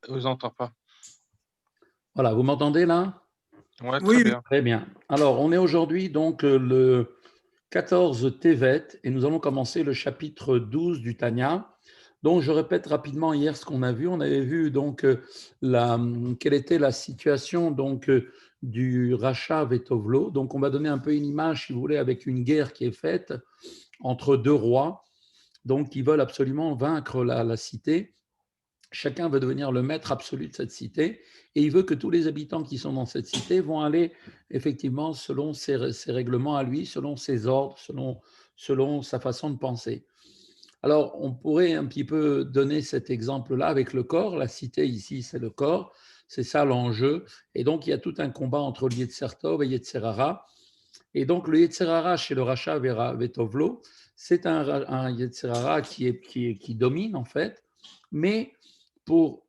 Je vous entends pas. Voilà, vous m'entendez là? Ouais, très Oui, oui. bien. Très bien. Alors, on est aujourd'hui donc le 14 Tevet et nous allons commencer le chapitre 12 du Tanya. Donc, je répète rapidement hier ce qu'on a vu. On avait vu donc quelle était la situation donc du rachat Vetovlo. Donc, on va donner un peu une image, si vous voulez, avec une guerre qui est faite entre deux rois, donc qui veulent absolument vaincre la cité. Chacun veut devenir le maître absolu de cette cité et il veut que tous les habitants qui sont dans cette cité vont aller effectivement selon ses règlements à lui, selon ses ordres, selon sa façon de penser. Alors, on pourrait un petit peu donner cet exemple-là avec le corps. La cité ici, c'est le corps. C'est ça l'enjeu. Et donc, il y a tout un combat entre le Yetzer Tov et Yetzer Hara. Et donc, le Yetzer Hara chez le Racha Vetovlo, c'est un Yetzer Hara qui domine en fait, mais pour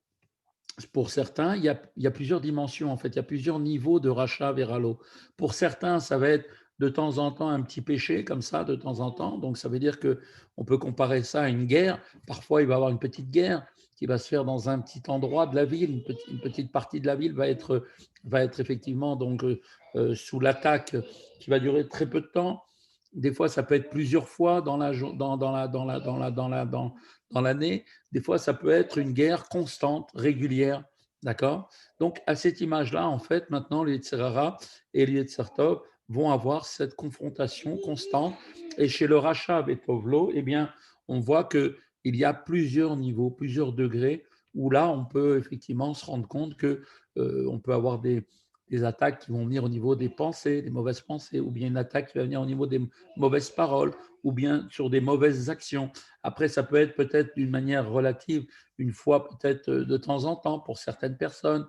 certains, il y a plusieurs dimensions, en fait, il y a plusieurs niveaux de rachat véralo. Pour certains, ça va être de temps en temps un petit péché, comme ça, de temps en temps. Donc, ça veut dire qu'on peut comparer ça à une guerre. Parfois, il va y avoir une petite guerre qui va se faire dans un petit endroit de la ville. Une petite partie de la ville va être effectivement donc, sous l'attaque qui va durer très peu de temps. Des fois, ça peut être plusieurs fois dans l'année. Des fois, ça peut être une guerre constante, régulière. D'accord. Donc, à cette image-là, en fait, maintenant, les Yetzirara et les Yetzirtov vont avoir cette confrontation constante. Et chez le Racha avec Povlo, eh bien, on voit qu'il y a plusieurs niveaux, plusieurs degrés, où là, on peut effectivement se rendre compte que on peut avoir des attaques qui vont venir au niveau des pensées, des mauvaises pensées, ou bien une attaque qui va venir au niveau des mauvaises paroles, ou bien sur des mauvaises actions. Après, ça peut être peut-être d'une manière relative, une fois peut-être de temps en temps pour certaines personnes.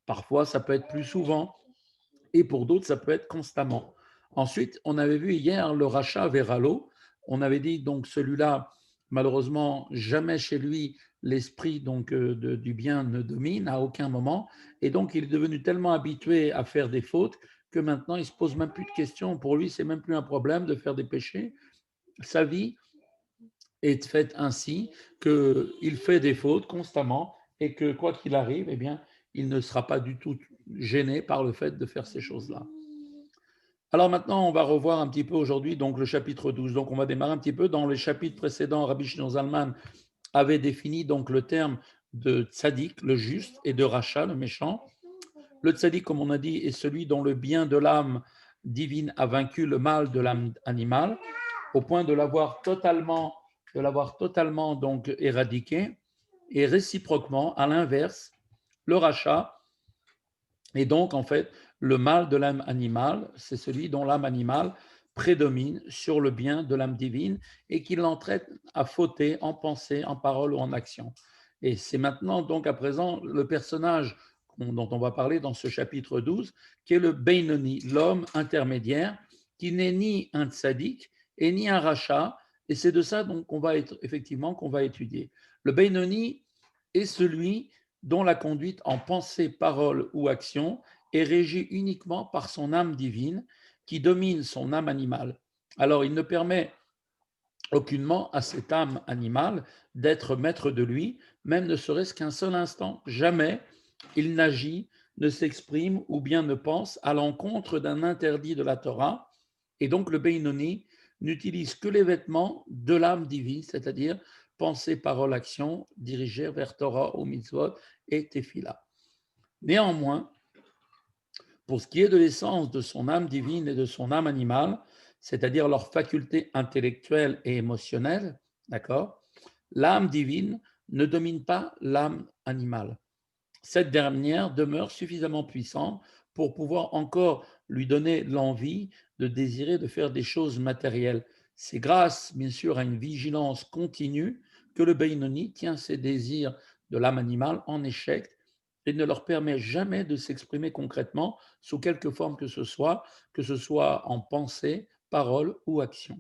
Parfois, ça peut être plus souvent. Et pour d'autres, ça peut être constamment. Ensuite, on avait vu hier le rachat Veralo. On avait dit donc celui-là, malheureusement, jamais chez lui l'esprit donc du bien ne domine à aucun moment. Et donc, il est devenu tellement habitué à faire des fautes que maintenant, il se pose même plus de questions. Pour lui, c'est même plus un problème de faire des péchés. Sa vie est faite ainsi qu'il fait des fautes constamment et que quoi qu'il arrive, eh bien, il ne sera pas du tout gêné par le fait de faire ces choses-là. Alors maintenant, on va revoir un petit peu aujourd'hui donc le chapitre 12. Donc on va démarrer un petit peu. Dans les chapitres précédents, Rabbi Shimon Zalman avait défini donc le terme de tzaddik, le juste, et de racha, le méchant. Le tzaddik, comme on a dit, est celui dont le bien de l'âme divine a vaincu le mal de l'âme animale, au point de l'avoir totalement donc éradiqué. Et réciproquement, à l'inverse, le rachat est donc en fait le mal de l'âme animale, c'est celui dont l'âme animale prédomine sur le bien de l'âme divine et qui l'entraîne à fauter en pensée, en parole ou en action. Et c'est maintenant donc à présent le personnage dont on va parler dans ce chapitre 12, qui est le Beinoni, l'homme intermédiaire, qui n'est ni un tzaddik et ni un rachat, et c'est de ça donc qu'on va étudier. Le Beinoni est celui dont la conduite en pensée, parole ou action est régie uniquement par son âme divine qui domine son âme animale. Alors, il ne permet aucunement à cette âme animale d'être maître de lui, même ne serait-ce qu'un seul instant. Jamais il n'agit, ne s'exprime ou bien ne pense à l'encontre d'un interdit de la Torah. Et donc le Beinoni n'utilise que les vêtements de l'âme divine, c'est-à-dire pensée, parole, action, dirigée vers Torah ou mitzvot et tefila. Néanmoins, pour ce qui est de l'essence de son âme divine et de son âme animale, c'est-à-dire leurs facultés intellectuelles et émotionnelles, d'accord, l'âme divine ne domine pas l'âme animale. Cette dernière demeure suffisamment puissante pour pouvoir encore lui donner l'envie de désirer de faire des choses matérielles. C'est grâce, bien sûr, à une vigilance continue que le Beinoni tient ses désirs de l'âme animale en échec et ne leur permet jamais de s'exprimer concrètement sous quelque forme que ce soit en pensée, parole ou action.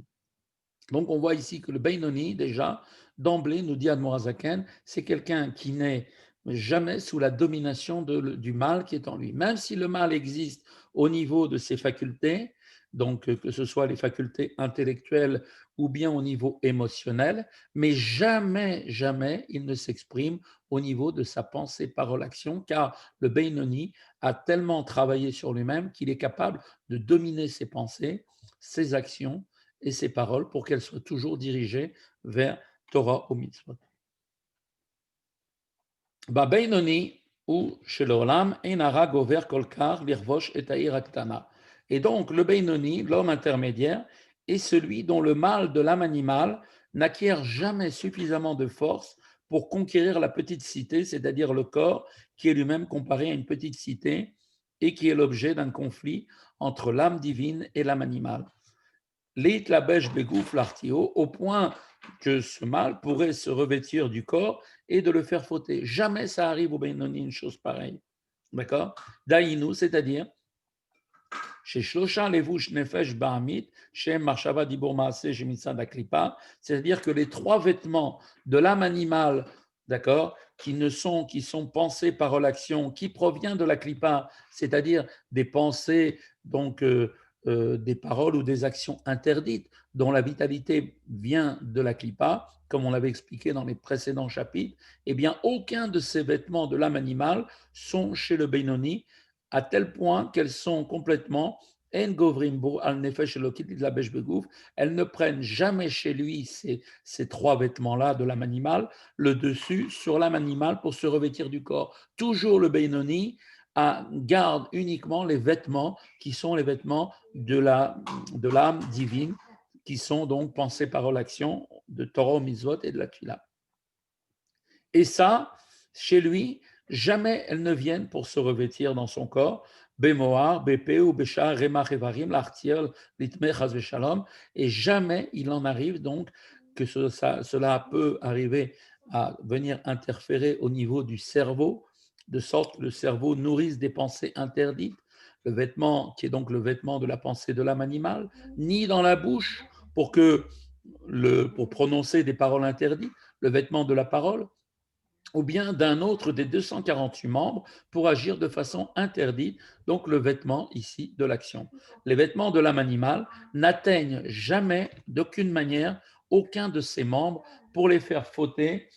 Donc on voit ici que le Beinoni, déjà, d'emblée, nous dit Admorazaken, c'est quelqu'un qui n'est jamais sous la domination du mal qui est en lui. Même si le mal existe au niveau de ses facultés, donc que ce soit les facultés intellectuelles ou bien au niveau émotionnel, mais jamais, jamais il ne s'exprime au niveau de sa pensée, parole, action, car le Beinoni a tellement travaillé sur lui-même qu'il est capable de dominer ses pensées, ses actions et ses paroles pour qu'elles soient toujours dirigées vers Torah ou Mitzvot. Beinoni ou chez l'Olam, Einara Gover Kolkar, Lirvosh et Taïr Aktana. Et donc, le Beinoni, l'homme intermédiaire, est celui dont le mal de l'âme animale n'acquiert jamais suffisamment de force pour conquérir la petite cité, c'est-à-dire le corps qui est lui-même comparé à une petite cité et qui est l'objet d'un conflit entre l'âme divine et l'âme animale. Leit la beige begouf l'artio, au point que ce mal pourrait se revêtir du corps et de le faire fauter. Jamais ça arrive au Benoni une chose pareille. D'accord? Daïnou, c'est-à-dire, chez Shlosha Levush Nefesh Bahamit, chez Marshava Dibur Maase, chez Mitzad Aklipa, c'est-à-dire que les trois vêtements de l'âme animale, d'accord, qui sont pensés par l'action, qui provient de la klipa, c'est-à-dire des pensées, donc des paroles ou des actions interdites, dont la vitalité vient de la klipa, comme on l'avait expliqué dans les précédents chapitres, eh bien, aucun de ces vêtements de l'âme animale sont chez le Benoni, à tel point qu'elles sont complètement elles ne prennent jamais chez lui ces trois vêtements-là de l'âme animale, le dessus sur l'âme animale pour se revêtir du corps. Toujours le Beinoni garde uniquement les vêtements qui sont les vêtements de l'âme divine, qui sont donc pensés par l'action de Torah, Mitzvot et de la Tula. Et ça, chez lui, jamais elles ne viennent pour se revêtir dans son corps. Bemoar, Bepé ou Béchar, Remach Evarim, l'Artiel, l'Itme, Shalom. Et jamais il en arrive donc que cela peut arriver à venir interférer au niveau du cerveau, de sorte que le cerveau nourrisse des pensées interdites, le vêtement qui est donc le vêtement de la pensée de l'âme animale, ni dans la bouche pour prononcer des paroles interdites, le vêtement de la parole, ou bien d'un autre des 248 membres pour agir de façon interdite, donc le vêtement ici de l'action. Les vêtements de l'âme animale n'atteignent jamais, d'aucune manière, aucun de ces membres pour les faire fauter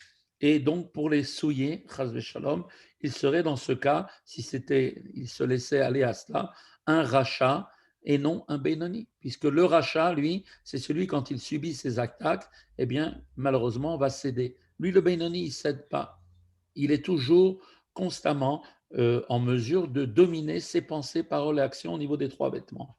et donc pour les souiller, shalom. Il serait dans ce cas, si il se laissait aller à cela, un rachat et non un Benoni, puisque le rachat, lui, c'est celui quand il subit ses attaques, eh bien, malheureusement, va céder. Lui, le Benoni, il ne cède pas. Il est toujours constamment en mesure de dominer ses pensées, paroles et actions au niveau des trois vêtements.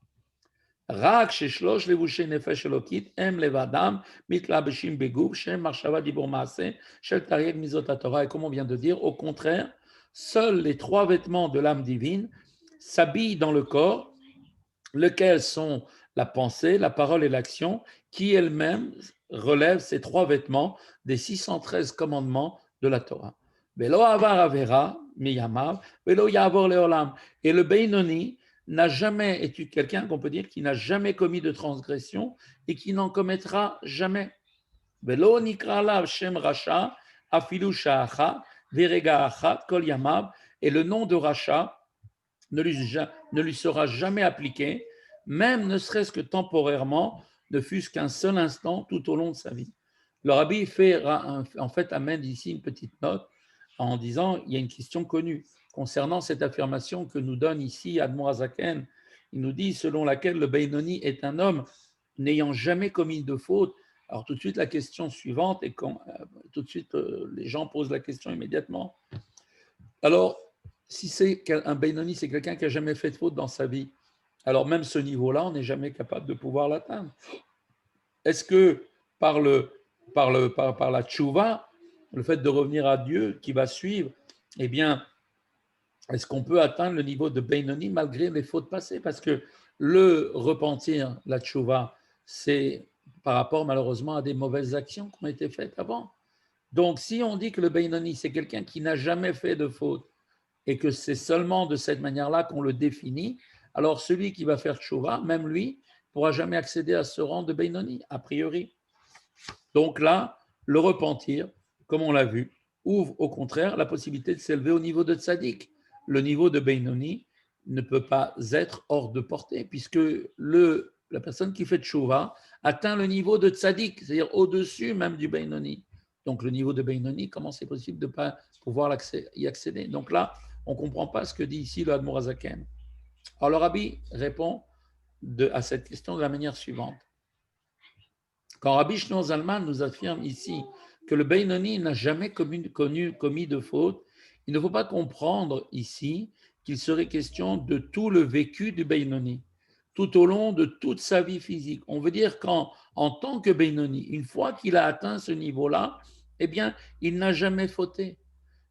Rak sheshlosh levushe nefesh elokit em levadam mitlabeshim beguf shem marshava dibur maase shel tarieg mizot Torah. Et comme on vient de dire, au contraire, seuls les trois vêtements de l'âme divine s'habillent dans le corps, lesquels sont la pensée, la parole et l'action, qui elles-mêmes relèvent ces trois vêtements des 613 commandements de la Torah. Velo avar avera miyamav, velo yavor leolam. Et le Beinoni n'a jamais été quelqu'un qu'on peut dire qui n'a jamais commis de transgression et qui n'en commettra jamais. Velo nikra lav shem racha, afilu sha'acha, verega achat, kol yamav. Et le nom de Racha ne lui sera jamais appliqué, même ne serait-ce que temporairement, ne fût-ce qu'un seul instant tout au long de sa vie. Le rabbi en fait amène ici une petite note en disant il y a une question connue concernant cette affirmation que nous donne ici Admor Azaken. Il nous dit selon laquelle le Beinoni est un homme n'ayant jamais commis de faute. Alors tout de suite la question suivante et tout de suite les gens posent la question immédiatement. Alors si c'est un Beinoni, c'est quelqu'un qui n'a jamais fait de faute dans sa vie, alors même ce niveau-là, on n'est jamais capable de pouvoir l'atteindre. Est-ce que par la tchouva, le fait de revenir à Dieu qui va suivre, eh bien, est-ce qu'on peut atteindre le niveau de Beinoni malgré les fautes passées? Parce que le repentir, la tchouva, c'est par rapport malheureusement à des mauvaises actions qui ont été faites avant. Donc, si on dit que le Beinoni, c'est quelqu'un qui n'a jamais fait de faute, et que c'est seulement de cette manière-là qu'on le définit, alors celui qui va faire tchouva, même lui, ne pourra jamais accéder à ce rang de Beinoni, a priori. Donc là, le repentir, comme on l'a vu, ouvre au contraire la possibilité de s'élever au niveau de tzaddik. Le niveau de Beinoni ne peut pas être hors de portée, puisque la personne qui fait tchouva atteint le niveau de tzaddik, c'est-à-dire au-dessus même du Beinoni. Donc le niveau de Beinoni, comment c'est possible de ne pas pouvoir y accéder? Donc là, on ne comprend pas ce que dit ici le Admor Hazaken. Alors le Rabbi répond à cette question de la manière suivante. Quand Rabbi Shneor Zalman nous affirme ici que le Beinoni n'a jamais commis de faute, il ne faut pas comprendre ici qu'il serait question de tout le vécu du Beinoni, tout au long de toute sa vie physique. On veut dire qu'en tant que Beinoni, une fois qu'il a atteint ce niveau-là, eh bien, il n'a jamais fauté.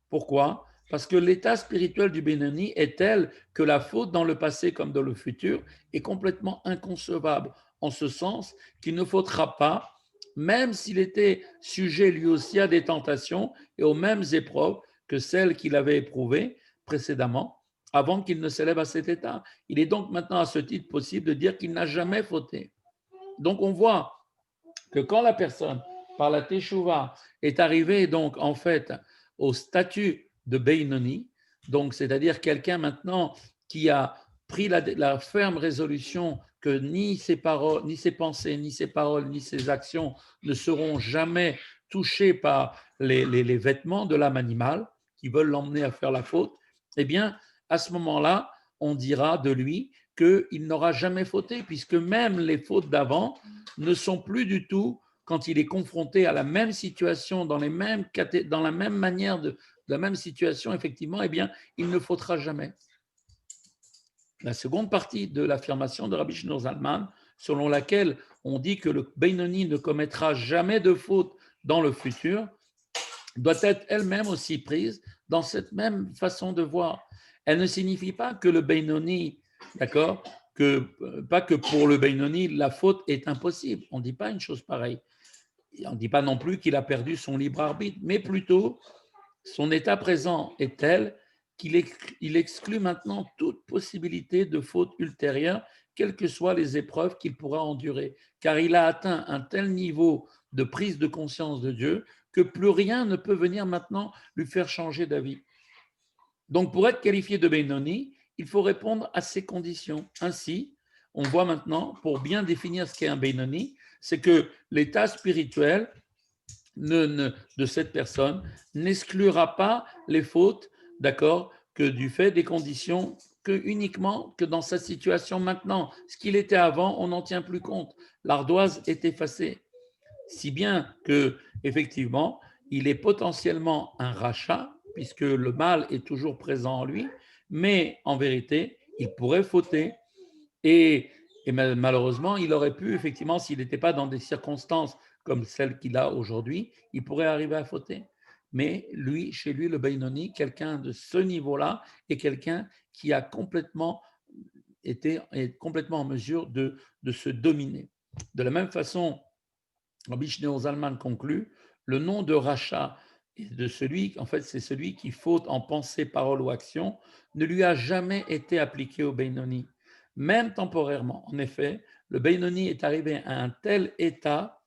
Pourquoi? Parce que l'état spirituel du Benoni est tel que la faute dans le passé comme dans le futur est complètement inconcevable, en ce sens qu'il ne faudra pas, même s'il était sujet lui aussi à des tentations et aux mêmes épreuves que celles qu'il avait éprouvées précédemment, avant qu'il ne s'élève à cet état. Il est donc maintenant à ce titre possible de dire qu'il n'a jamais fauté. Donc on voit que quand la personne, par la Teshuvah, est arrivée donc en fait au statut de Beinoni, donc c'est-à-dire quelqu'un maintenant qui a pris la ferme résolution que ni ses paroles, ni ses pensées, ni ses paroles, ni ses actions ne seront jamais touchées par les vêtements de l'âme animale qui veulent l'emmener à faire la faute, eh bien, à ce moment-là, on dira de lui qu'il n'aura jamais fauté, puisque même les fautes d'avant ne sont plus du tout, quand il est confronté à la même situation, dans la même manière de la même situation, effectivement, eh bien, il ne faudra jamais. La seconde partie de l'affirmation de Rabbi Shneor Zalman, selon laquelle on dit que le Beinoni ne commettra jamais de faute dans le futur, doit être elle-même aussi prise dans cette même façon de voir. Elle ne signifie pas que le Beinoni, d'accord, pas que pour le Beinoni, la faute est impossible. On ne dit pas une chose pareille. On ne dit pas non plus qu'il a perdu son libre arbitre, mais plutôt son état présent est tel qu'il exclut maintenant toute possibilité de faute ultérieure, quelles que soient les épreuves qu'il pourra endurer, car il a atteint un tel niveau de prise de conscience de Dieu que plus rien ne peut venir maintenant lui faire changer d'avis. Donc, pour être qualifié de Benoni, il faut répondre à ces conditions. Ainsi, on voit maintenant, pour bien définir ce qu'est un Benoni, c'est que l'état spirituel de cette personne n'exclura pas les fautes, d'accord, que du fait des conditions, que uniquement que dans sa situation maintenant. Ce qu'il était avant, on n'en tient plus compte. L'ardoise est effacée. Si bien que, effectivement, il est potentiellement un rachat, puisque le mal est toujours présent en lui, mais en vérité, il pourrait fauter et malheureusement, il aurait pu, effectivement, s'il n'était pas dans des circonstances comme celles qu'il a aujourd'hui, il pourrait arriver à fauter. Mais lui, chez lui, le Beinoni, quelqu'un de ce niveau-là est quelqu'un qui a est complètement en mesure de se dominer. De la même façon, Rabbi Shneor Zalman conclut, le nom de rachat de celui, en fait, c'est celui qui faute en pensée, parole ou action, ne lui a jamais été appliqué au Beinoni, même temporairement. En effet, le Beinoni est arrivé à un tel état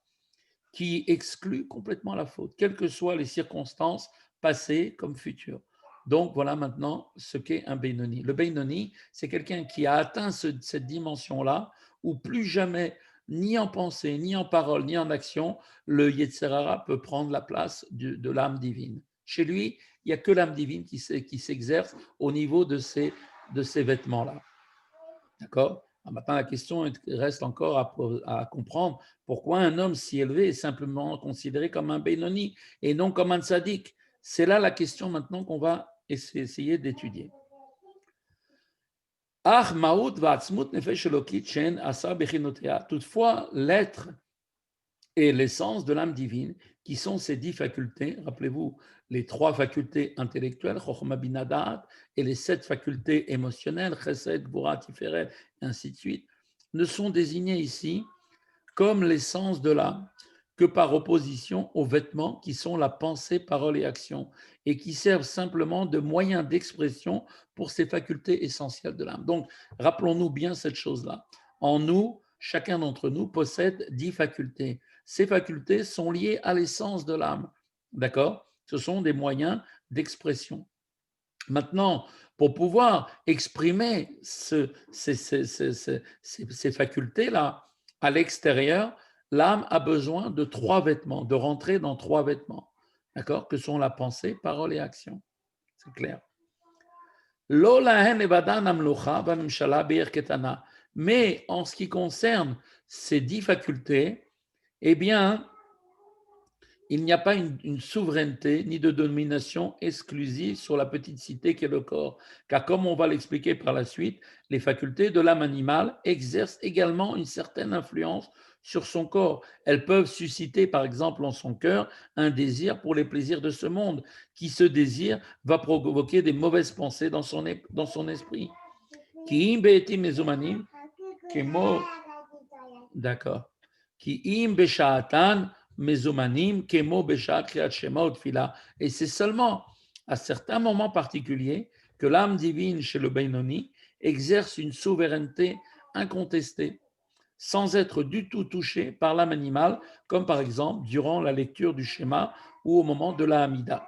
qui exclut complètement la faute, quelles que soient les circonstances passées comme futures. Donc voilà maintenant ce qu'est un Beinoni. Le Beinoni, c'est quelqu'un qui a atteint cette dimension-là, où plus jamais, ni en pensée, ni en parole, ni en action, le Yetzer Hara peut prendre la place de l'âme divine. Chez lui, il n'y a que l'âme divine qui s'exerce au niveau de ces vêtements-là. D'accord? Maintenant, la question reste encore à comprendre pourquoi un homme si élevé est simplement considéré comme un Benoni et non comme un tzaddik. C'est là la question maintenant qu'on va essayer d'étudier. Toutefois, l'être et l'essence de l'âme divine, qui sont ces 10 facultés, rappelez-vous, les 3 facultés intellectuelles, Chochma Bina Da'at, et les 7 facultés émotionnelles, Chesed, Gvura, Tiferet, et ainsi de suite, ne sont désignées ici comme l'essence de l'âme, que par opposition aux vêtements qui sont la pensée, parole et action, et qui servent simplement de moyen d'expression pour ces facultés essentielles de l'âme. Donc, rappelons-nous bien cette chose-là. En nous, chacun d'entre nous possède 10 facultés. Ces facultés sont liées à l'essence de l'âme. D'accord? Ce sont des moyens d'expression. Maintenant, pour pouvoir exprimer ces facultés-là à l'extérieur, l'âme a besoin de 3 vêtements, de rentrer dans 3 vêtements, d'accord, que sont la pensée, parole et action. C'est clair. Mais en ce qui concerne ces 10 facultés, eh bien, il n'y a pas une souveraineté ni de domination exclusive sur la petite cité qu'est le corps. Car comme on va l'expliquer par la suite, les facultés de l'âme animale exercent également une certaine influence sur son corps. Elles peuvent susciter, par exemple, en son cœur, un désir pour les plaisirs de ce monde, qui ce désir va provoquer des mauvaises pensées dans son esprit. Qui im be'etim mezumanim, kemo- D'accord. Qui im be'sha'atan mezumanim, kemo be'sha'a kriyat shema ou tfila. Et c'est seulement à certains moments particuliers que l'âme divine chez le Benoni exerce une souveraineté incontestée, sans être du tout touchée par l'âme animale, comme par exemple durant la lecture du schéma ou au moment de la Hamida.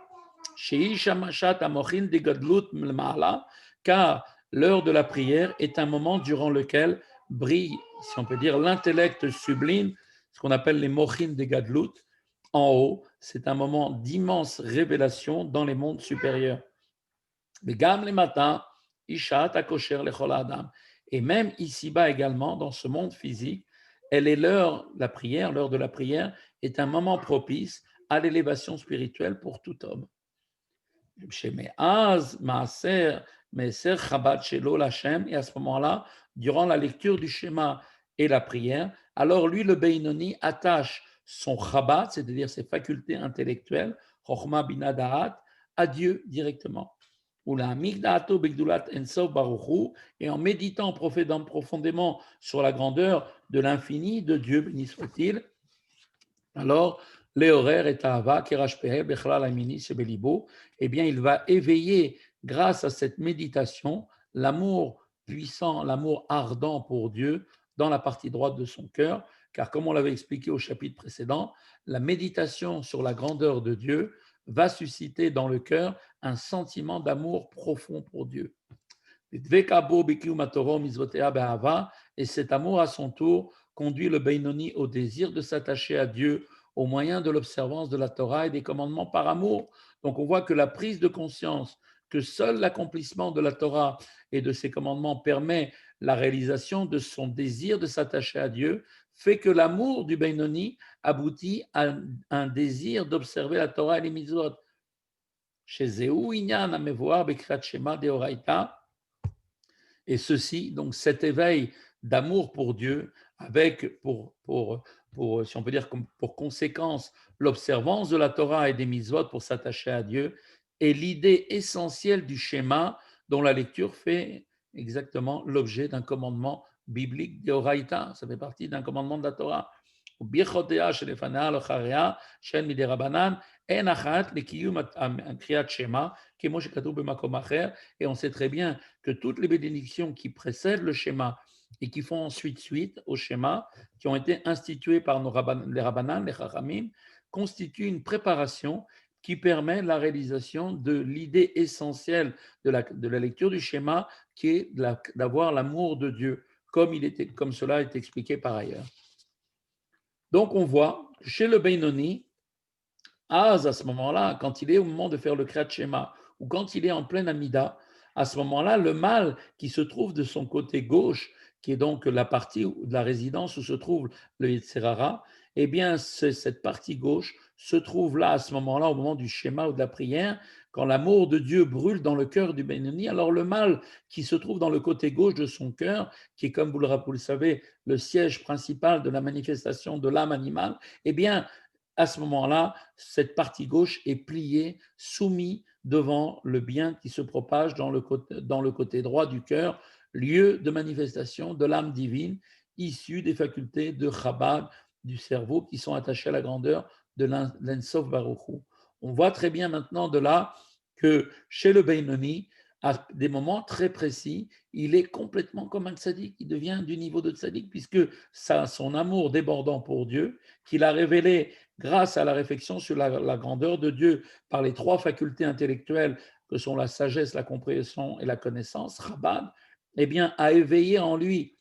Shei shamashat amochin de gadlut ma'ala, car l'heure de la prière est un moment durant lequel brille, si on peut dire, l'intellect sublime, ce qu'on appelle les mochin de gadlut, en haut. C'est un moment d'immense révélation dans les mondes supérieurs. Mais gam les matins, ishat akosher lechol adam. Et même ici-bas également, dans ce monde physique, elle est l'heure de la prière est un moment propice à l'élévation spirituelle pour tout homme. שמאז מעשר Chabad Shelo Lachem, et à ce moment-là, durant la lecture du schéma et la prière, alors lui, le Beinoni, attache son Chabad, c'est-à-dire ses facultés intellectuelles, Chochma Bina Da'at, à Dieu directement. Ou la Migda'ato Begdulat Ensof Baruchu, et en méditant profondément sur la grandeur de l'infini de Dieu, béni soit-il, alors, Léorer et Tahava, Kerashpehe, Bechlal Amini, Sebelibo, eh bien, il va éveiller, grâce à cette méditation, l'amour puissant, l'amour ardent pour Dieu dans la partie droite de son cœur, car comme on l'avait expliqué au chapitre précédent, la méditation sur la grandeur de Dieu va susciter dans le cœur un sentiment d'amour profond pour Dieu. Et cet amour à son tour conduit le Beinoni au désir de s'attacher à Dieu au moyen de l'observance de la Torah et des commandements par amour. Donc on voit que la prise de conscience que seul l'accomplissement de la Torah et de ses commandements permet la réalisation de son désir de s'attacher à Dieu fait que l'amour du Beinoni aboutit à un désir d'observer la Torah et les mitzvot. Chez Zéou, Inyan, Amevoar, Bekrat Shema, Deoraita. Et ceci, donc cet éveil d'amour pour Dieu, avec si on peut dire, pour conséquence l'observance de la Torah et des mitzvot pour s'attacher à Dieu, est l'idée essentielle du schéma dont la lecture fait exactement l'objet d'un commandement biblique d'Oraïta. Ça fait partie d'un commandement de la Torah. Et on sait très bien que toutes les bénédictions qui précèdent le schéma et qui font ensuite suite au schéma, qui ont été instituées par les rabbanan, les chachamim, constituent une préparation qui permet la réalisation de l'idée essentielle de la lecture du schéma, qui est d'avoir l'amour de Dieu, comme cela est expliqué par ailleurs. Donc on voit, chez le Beinoni, à ce moment-là, quand il est au moment de faire le Kriyat Shema, ou quand il est en pleine Amida, à ce moment-là, le mal qui se trouve de son côté gauche, qui est donc la partie de la résidence où se trouve le Yetzirara, eh bien, cette partie gauche se trouve là, à ce moment-là, au moment du schéma ou de la prière, quand l'amour de Dieu brûle dans le cœur du Benoni. Alors, le mal qui se trouve dans le côté gauche de son cœur, qui est, comme vous le savez, le siège principal de la manifestation de l'âme animale, eh bien, à ce moment-là, cette partie gauche est pliée, soumise devant le bien qui se propage dans le côté droit du cœur, lieu de manifestation de l'âme divine issue des facultés de Chabad, du cerveau, qui sont attachées à la grandeur de l'Ensof Baruch Hu. On voit très bien maintenant de là que chez le Beinoni, à des moments très précis, il est complètement comme un tzaddik, il devient du niveau de tzaddik, puisque ça, son amour débordant pour Dieu, qu'il a révélé grâce à la réflexion sur la grandeur de Dieu par les trois facultés intellectuelles que sont la sagesse, la compréhension et la connaissance, Chabad, eh bien, a éveillé en lui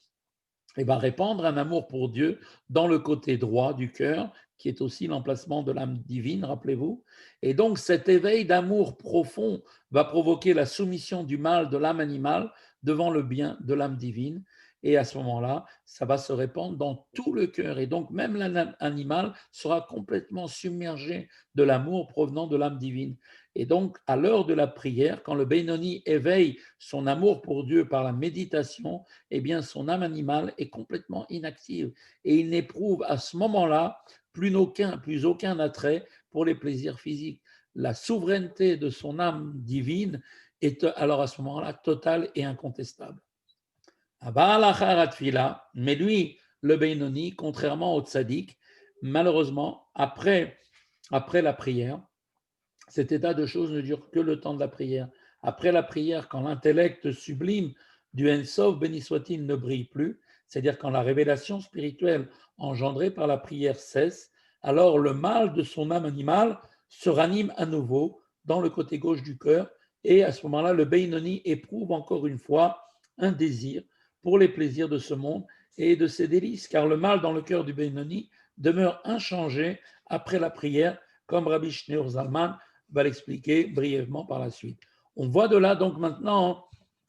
et va répandre un amour pour Dieu dans le côté droit du cœur, qui est aussi l'emplacement de l'âme divine, rappelez-vous. Et donc cet éveil d'amour profond va provoquer la soumission du mal de l'âme animale devant le bien de l'âme divine. Et à ce moment-là, ça va se répandre dans tout le cœur. Et donc même l'âme animale sera complètement submergée de l'amour provenant de l'âme divine. Et donc, à l'heure de la prière, quand le Benoni éveille son amour pour Dieu par la méditation, eh bien, son âme animale est complètement inactive et il n'éprouve à ce moment-là plus aucun attrait pour les plaisirs physiques. La souveraineté de son âme divine est alors à ce moment-là totale et incontestable. Mais lui, le Benoni, contrairement au tzaddik, malheureusement, après la prière, cet état de choses ne dure que le temps de la prière. Après la prière, quand l'intellect sublime du En-Sof, béni soit-il, ne brille plus, c'est-à-dire quand la révélation spirituelle engendrée par la prière cesse, alors le mal de son âme animale se ranime à nouveau dans le côté gauche du cœur, et à ce moment-là, le Beinoni éprouve encore une fois un désir pour les plaisirs de ce monde et de ses délices, car le mal dans le cœur du Beinoni demeure inchangé après la prière, comme Rabbi Shneur Zalman va l'expliquer brièvement par la suite. On voit de là, donc maintenant,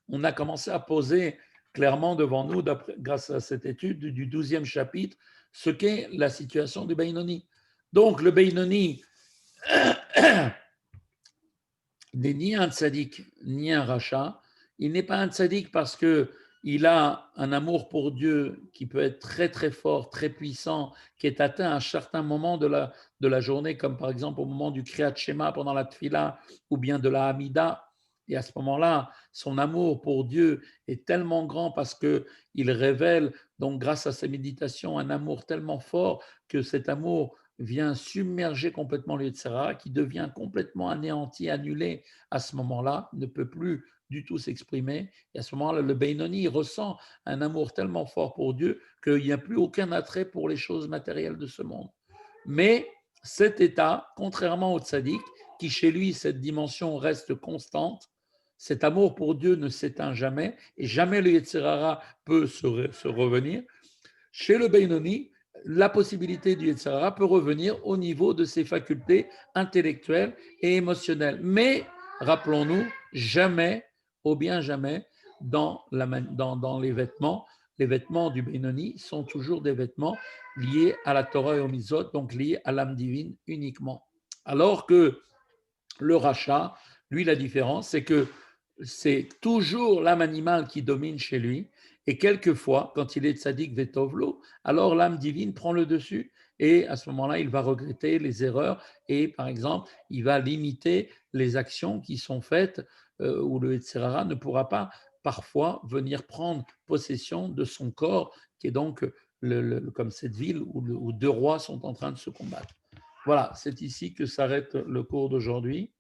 on a commencé à poser clairement devant nous, grâce à cette étude du 12e chapitre, ce qu'est la situation du Beinoni. Donc le Beinoni n'est ni un tzaddik, ni un rachat. Il n'est pas un tzaddik parce qu'il a un amour pour Dieu qui peut être très très fort, très puissant, qui est atteint à certains moments de la journée, comme par exemple au moment du Kriyat Shema pendant la Tfila, ou bien de la Hamida. Et à ce moment-là, son amour pour Dieu est tellement grand parce qu'il révèle, donc grâce à ses méditations, un amour tellement fort que cet amour vient submerger complètement le Yetzirah, qui devient complètement anéanti, annulé à ce moment-là, ne peut plus du tout s'exprimer. Et à ce moment-là, le Beinoni ressent un amour tellement fort pour Dieu qu'il n'y a plus aucun attrait pour les choses matérielles de ce monde. Mais cet état, contrairement au tzaddik, qui chez lui, cette dimension reste constante, cet amour pour Dieu ne s'éteint jamais et jamais le Yetzirah peut se revenir. Chez le Beinoni, la possibilité du Yetzirah peut revenir au niveau de ses facultés intellectuelles et émotionnelles. Mais, rappelons-nous, jamais, au bien jamais, dans les vêtements. Les vêtements du Benoni sont toujours des vêtements liés à la Torah et au Mizot, donc liés à l'âme divine uniquement. Alors que le rachat, lui, la différence, c'est que c'est toujours l'âme animale qui domine chez lui. Et quelquefois, quand il est tzaddik vetovlo, alors l'âme divine prend le dessus. Et à ce moment-là, il va regretter les erreurs et, par exemple, il va limiter les actions qui sont faites où le Yetzirah ne pourra pas parfois venir prendre possession de son corps, qui est donc comme cette ville où deux rois sont en train de se combattre. Voilà, c'est ici que s'arrête le cours d'aujourd'hui.